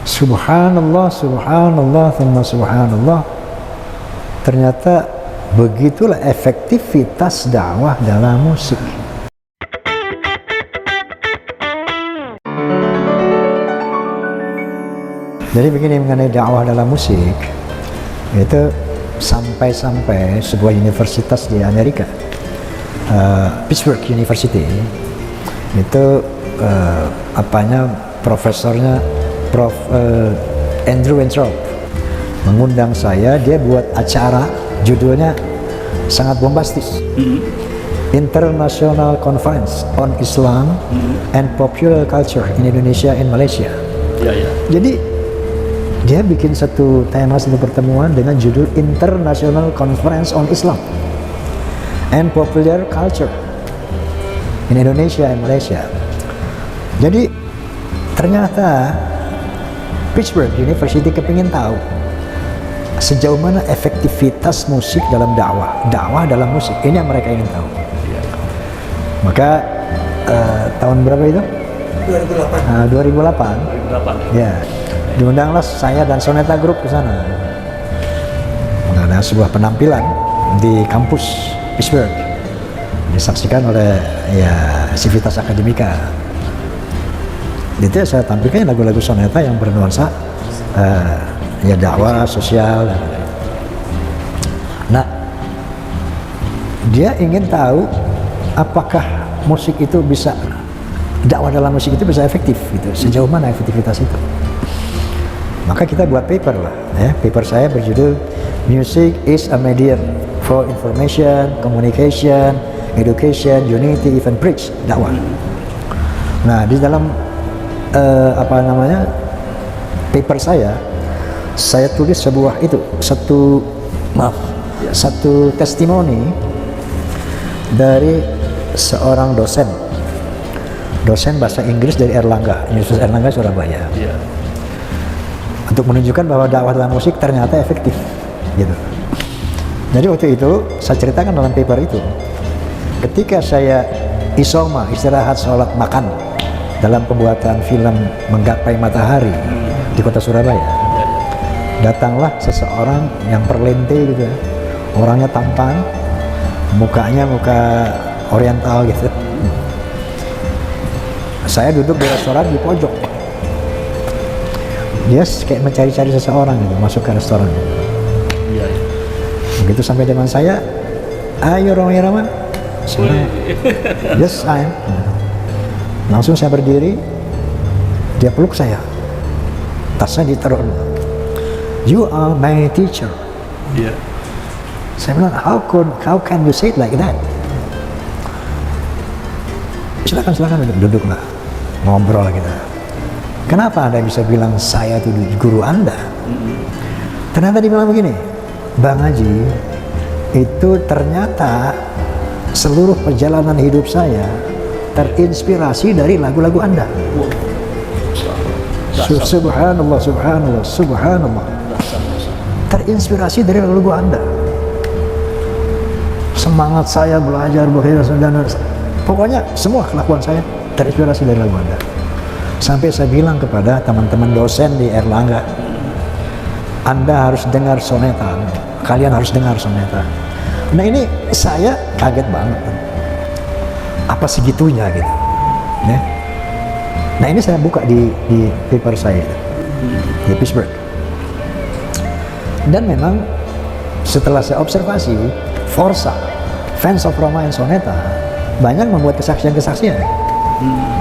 Subhanallah, subhanallah, thumma subhanallah. Ternyata begitulah efektivitas dakwah dalam musik. Jadi begini mengenai dakwah dalam musik, itu sampai sebuah universitas di Amerika, Pittsburgh University, itu profesornya Prof. Andrew Weintraub mengundang saya. Dia buat acara, judulnya sangat bombastis, International Conference on Islam and Popular Culture in Indonesia and Malaysia. Jadi dia bikin satu tema, satu pertemuan dengan judul International Conference on Islam and Popular Culture in Indonesia and Malaysia. Jadi ternyata Pittsburgh University kepingin tahu sejauh mana efektivitas musik dalam dakwah dalam musik. Ini yang mereka ingin tahu. Maka tahun berapa itu? 2008. Ya, diundanglah saya dan Soneta Group ke sana. Ada sebuah penampilan di kampus Pittsburgh, disaksikan oleh Civitas Akademika. Itu saya tampilkan lagu-lagu soneta yang bernuansa dakwah sosial. Nah, dia ingin tahu apakah musik itu bisa, dakwah dalam musik itu bisa efektif gitu, sejauh mana efektivitas itu. Maka kita buat paper lah, paper saya berjudul Music is a Medium for Information, Communication, Education, Unity, Even Preach, dakwah. Nah, di dalam paper saya tulis satu testimoni dari seorang dosen bahasa Inggris dari Universitas Erlangga Surabaya, untuk menunjukkan bahwa dakwah dalam musik ternyata efektif gitu. Jadi waktu itu saya ceritakan dalam paper itu, ketika saya isoma, istirahat, sholat, makan dalam pembuatan film Menggapai Matahari di kota Surabaya, datanglah seseorang yang perlente gitu, orangnya tampan, mukanya muka oriental gitu. Saya duduk di restoran di pojok, dia kayak mencari-cari seseorang gitu, masuk ke restoran. Begitu sampai dengan saya, ayo Romi Rahman, yes I am. Langsung saya berdiri, dia peluk saya, tasnya ditaruh. You are my teacher. Saya bilang, how can you say it like that? Silakan duduklah, ngobrol kita. Kenapa Anda bisa bilang saya itu guru Anda? Ternyata dia bilang begini, Bang Haji, itu ternyata seluruh perjalanan hidup saya terinspirasi dari lagu-lagu Anda. Subhanallah, subhanallah, subhanallah. Terinspirasi dari lagu-lagu Anda. Semangat saya belajar, dan pokoknya semua kelakuan saya terinspirasi dari lagu Anda. Sampai saya bilang kepada teman-teman dosen di Erlangga, Anda harus dengar soneta, kalian harus dengar soneta. Nah, ini saya kaget banget, apa segitunya gitu ya. Nah, ini saya buka di paper saya di Pittsburgh, dan memang setelah saya observasi, Forza, fans of Roma and Soneta banyak membuat kesaksian-kesaksian,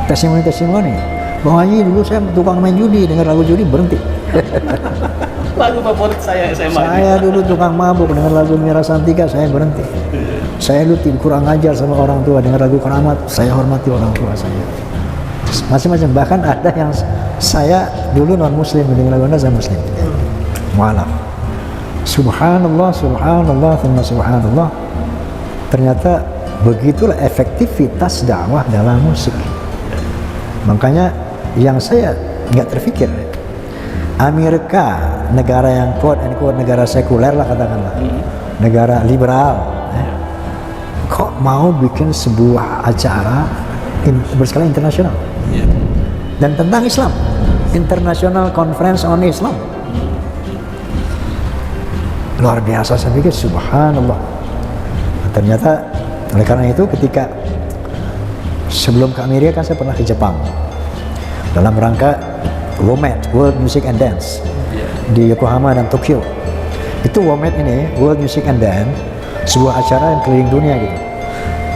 testimoni. Bang Haji, dulu saya tukang main judi, dengar lagu judi berhenti. Lagu favorit saya SMA. Saya dulu tukang mabuk, dengan lagu Mira Santika saya berhenti. Saya dulu kurang ajar sama orang tua, dengar lagu Keramat saya hormati orang tua saya. Macam-macam, bahkan ada yang saya dulu non muslim, dengan lagu Anda saya muslim. Mu'alaf. Subhanallah, subhanallah, thumma subhanallah. Ternyata begitulah efektivitas dakwah dalam musik. Makanya yang saya nggak terpikir, Amerika, negara yang quote-unquote negara sekuler lah katakanlah, negara liberal, kok mau bikin sebuah acara berskala internasional dan tentang Islam. International Conference on Islam. Luar biasa, saya pikir subhanallah. Ternyata oleh karena itu ketika sebelum ke Amerika kan saya pernah ke Jepang dalam rangka WOMED, World Music and Dance, di Yokohama dan Tokyo. Itu WOMED ini, World Music and Dance, sebuah acara yang keliling dunia gitu.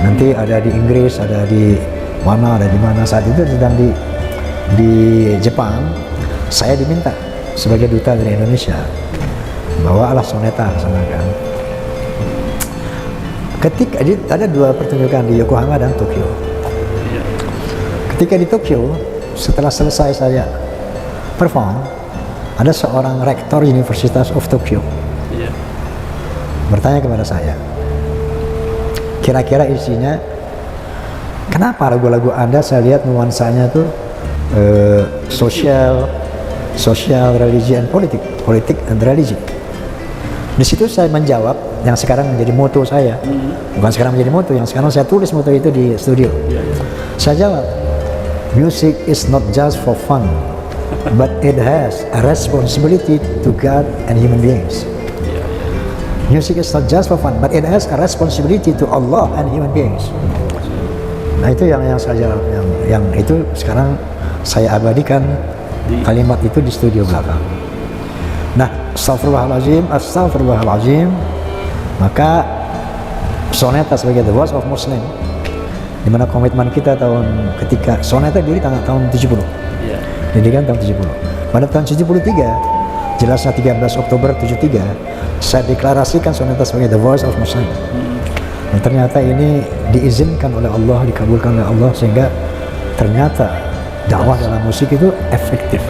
Nanti ada di Inggris, ada di mana, ada di mana. Saat itu sedang di Jepang. Saya diminta sebagai duta dari Indonesia, bawalah soneta ke sana kan. Ketika ada 2 pertunjukan di Yokohama dan Tokyo. Ketika di Tokyo, setelah selesai saya perform, ada seorang rektor Universitas of Tokyo bertanya kepada saya, kira-kira isinya, kenapa lagu-lagu Anda saya lihat nuansanya tuh sosial, religi, and politik dan religi. Di situ saya menjawab yang sekarang menjadi moto saya, bukan sekarang menjadi moto, yang sekarang saya tulis moto itu di studio. Saya jawab, music is not just for fun, but it has a responsibility to God and human beings. Music is not just for fun, but it has a responsibility to Allah and human beings. Nah itu yang saya jawab, yang itu sekarang saya abadikan kalimat itu di studio belakang. Nah, astagfirullahaladzim, maka soneta sebagai the voice of Muslim, di mana komitmen kita ketika soneta diri tahun 70, didirikan tahun 70. Pada tahun 73, jelasnya 13 Oktober 73, saya deklarasikan soneta sebagai the voice of Muslim. Dan ternyata ini diizinkan oleh Allah, dikabulkan oleh Allah, sehingga ternyata dakwah dalam musik itu efektif.